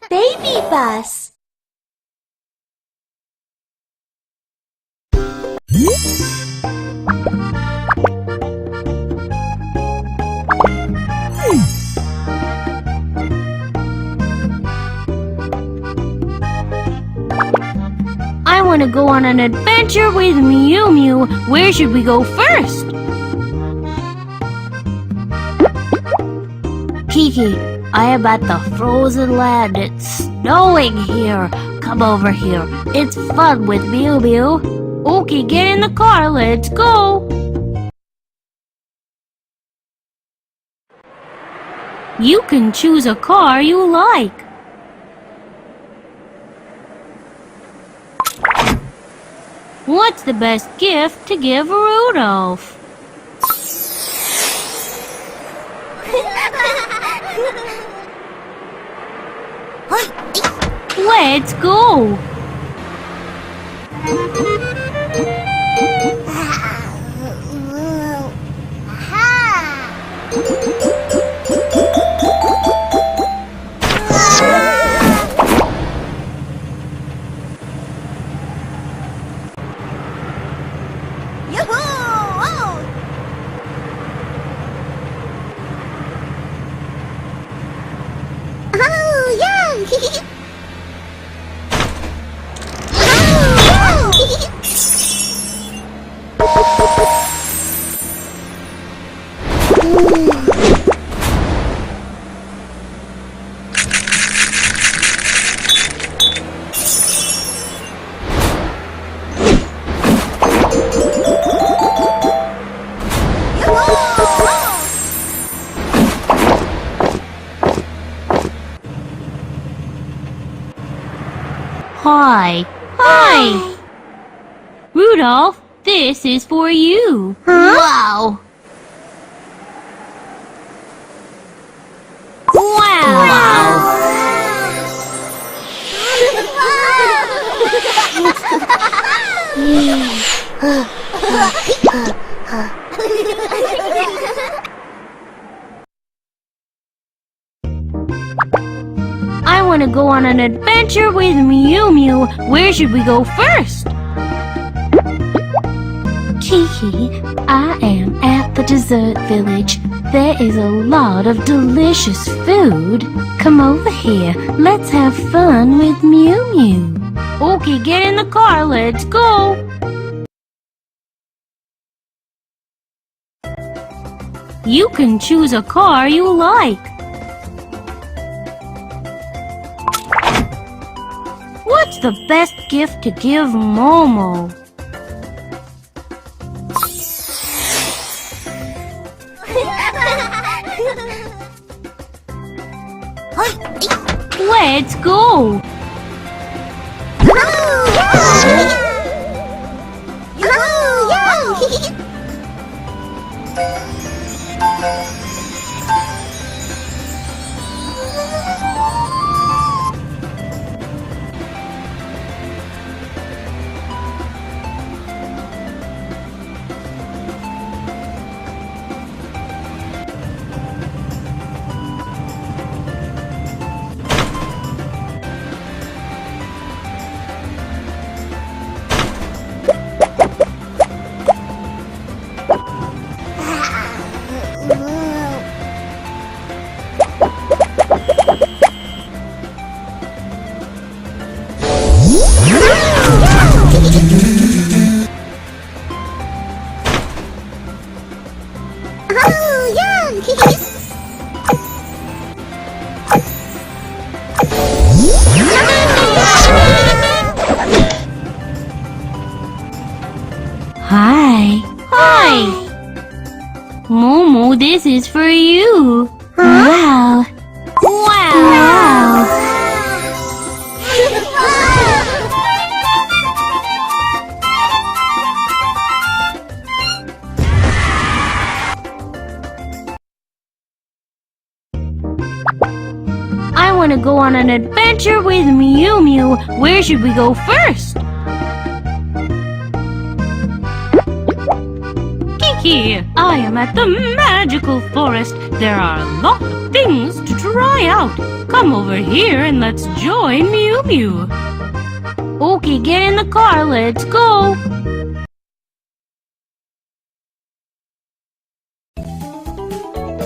Baby bus. I want to go on an adventure with Mew Mew. Where should we go first? Kiki, I am at the frozen land. It's snowing here. Come over here. It's fun with Mew Mew. Okay, get in the car. Let's go. You can choose a car you like. What's the best gift to give Rudolph? Let's go! Hi. Hi. Rudolph, this is for you. Wow. I want to go on an adventure with Mew Mew. Where should we go first? Kiki, I am at the dessert village. There is a lot of delicious food. Come over here. Let's have fun with Mew Mew. Okay, get in the car. Let's go. You can choose a car you like. What's the best gift to give Momo? Let's go! Hi. Hi. Momo, this is for you. Wow. Wow. I want to go on an adventure with Mew Mew. Where should we go first? Kiki, I am at the magical forest. There are a lot of things to try out. Come over here and let's join Mew Mew. Okay, get in the car. Let's go.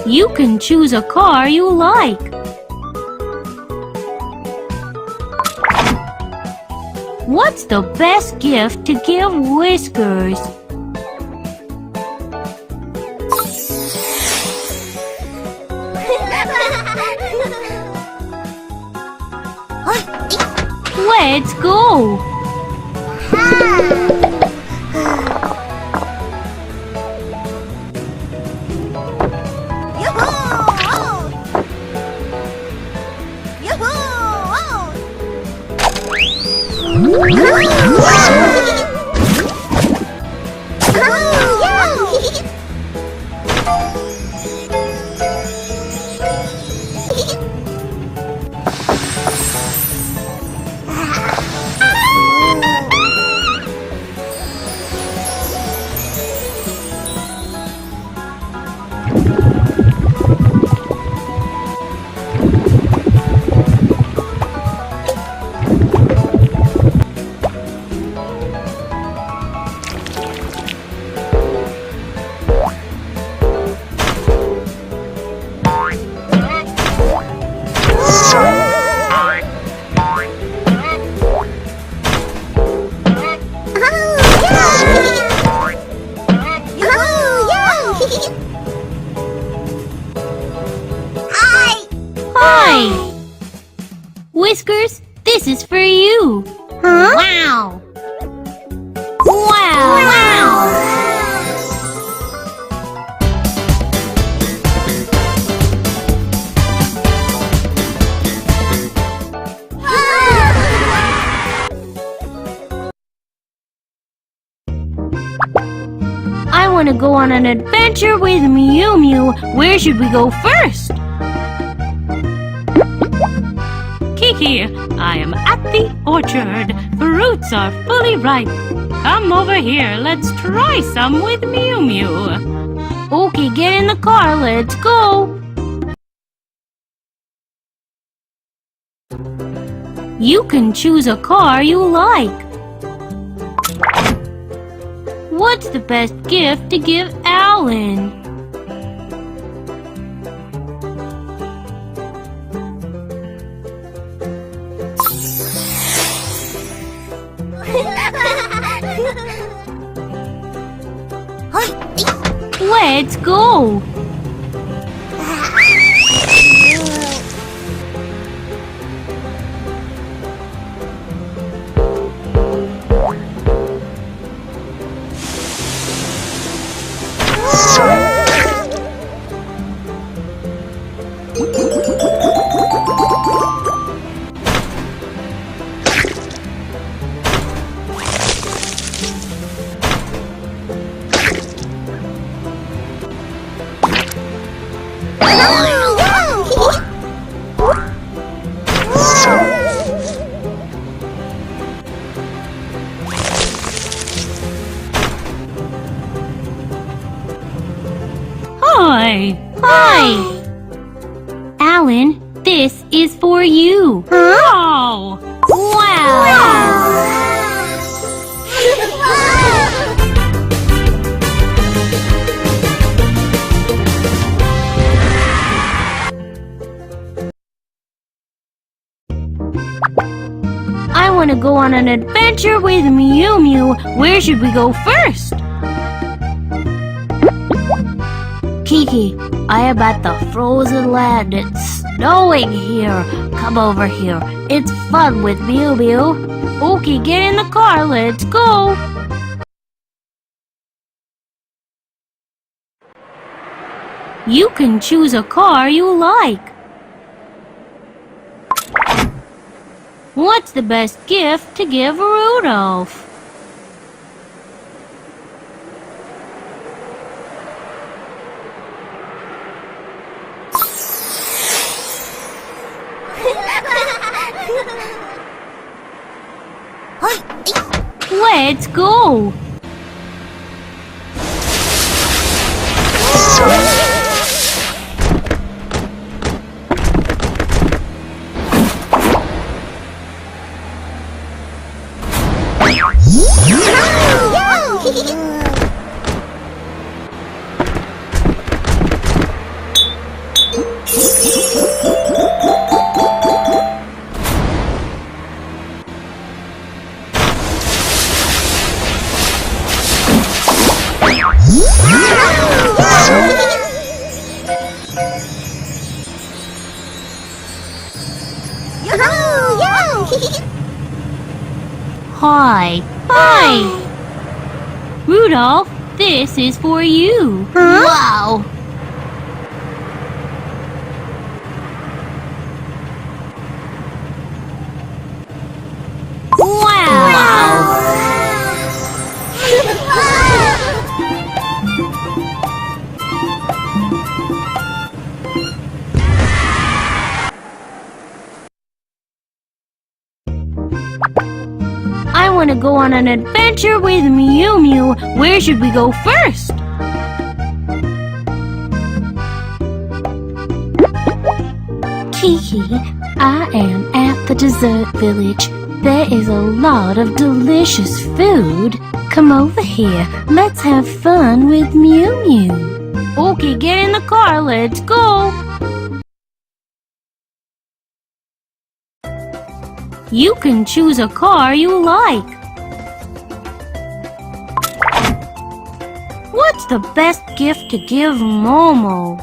You can choose a car you like. What's the best gift to give Whiskers? Let's go! Whiskers, this is for you. Huh? Wow! Wow! I want to go on an adventure with Mew Mew. Where should we go first? Kiki, I am at the orchard. Fruits are fully ripe. Come over here. Let's try some with Mew Mew. Okay, get in the car. Let's go. You can choose a car you like. What's the best gift to give Alan? Let's go! Hi! Alan, this is for you. Huh? Wow! I want to go on an adventure with Mew Mew. Where should we go first? Kiki, I am at the frozen land. It's snowing here. Come over here. It's fun with Mew Mew. Okay, get in the car. Let's go. You can choose a car you like. What's the best gift to give Rudolph? Let's go! Hi. Hi. Rudolph, this is for you. Huh? Wow. Wow. I want to go on an adventure with Mew Mew. Where should we go first? Kiki, I am at the dessert village. There is a lot of delicious food. Come over here. Let's have fun with Mew Mew. Okay, get in the car. Let's go. You can choose a car you like. What's the best gift to give Momo?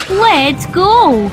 Let's go!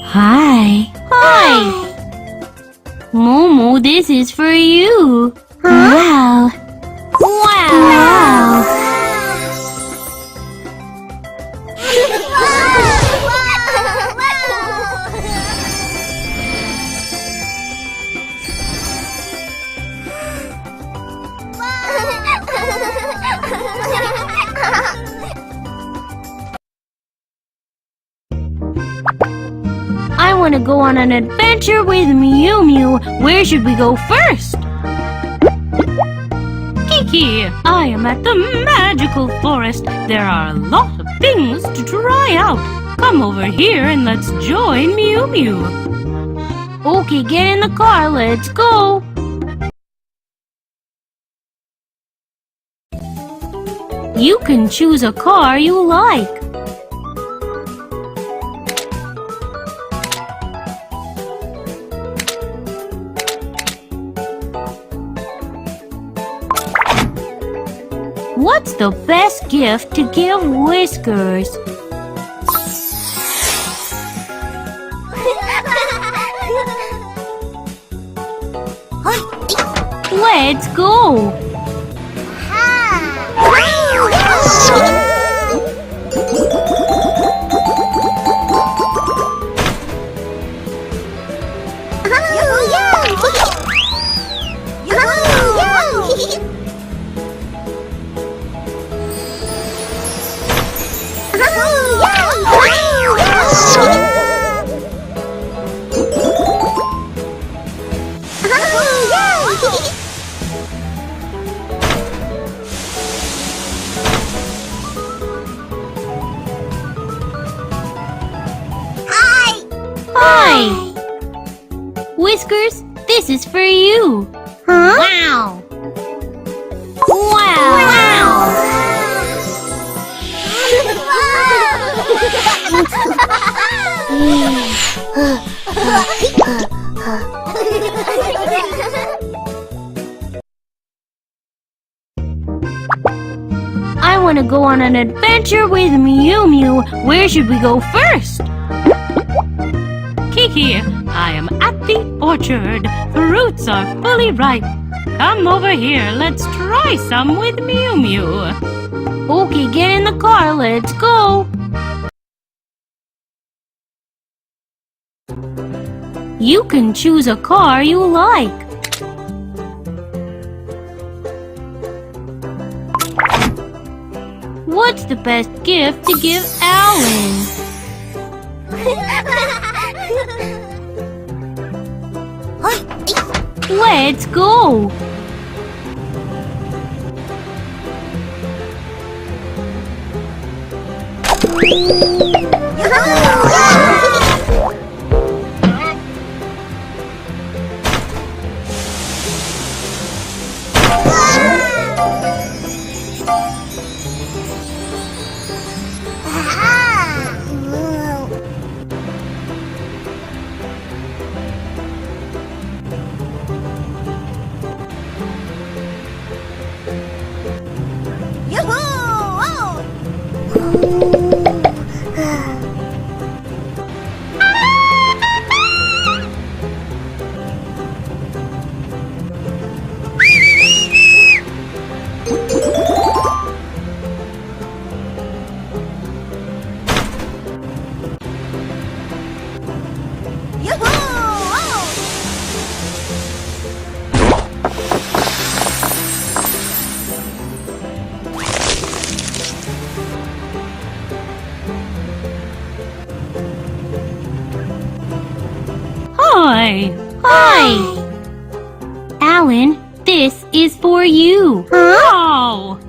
Hi. Hi. Momo, this is for you. Wow. Wow. I want to go on an adventure with Mew Mew. Where should we go first? Kiki, I am at the magical forest. There are a lot of things to try out. Come over here and let's join Mew Mew. Okay, get in the car. Let's go. You can choose a car you like. What's the best gift to give Whiskers? Let's go! Hi! Whiskers, this is for you. Huh? Wow! Wow! I want to go on an adventure with Mew Mew. Where should we go first? Kiki, I am at the orchard. Fruits are fully ripe. Come over here. Let's try some with Mew Mew. Okay, get in the car. Let's go. You can choose a car you like. What's the best gift to give Alan? Let's go! Hi! Hi! Alan, this is for you. Huh? Oh!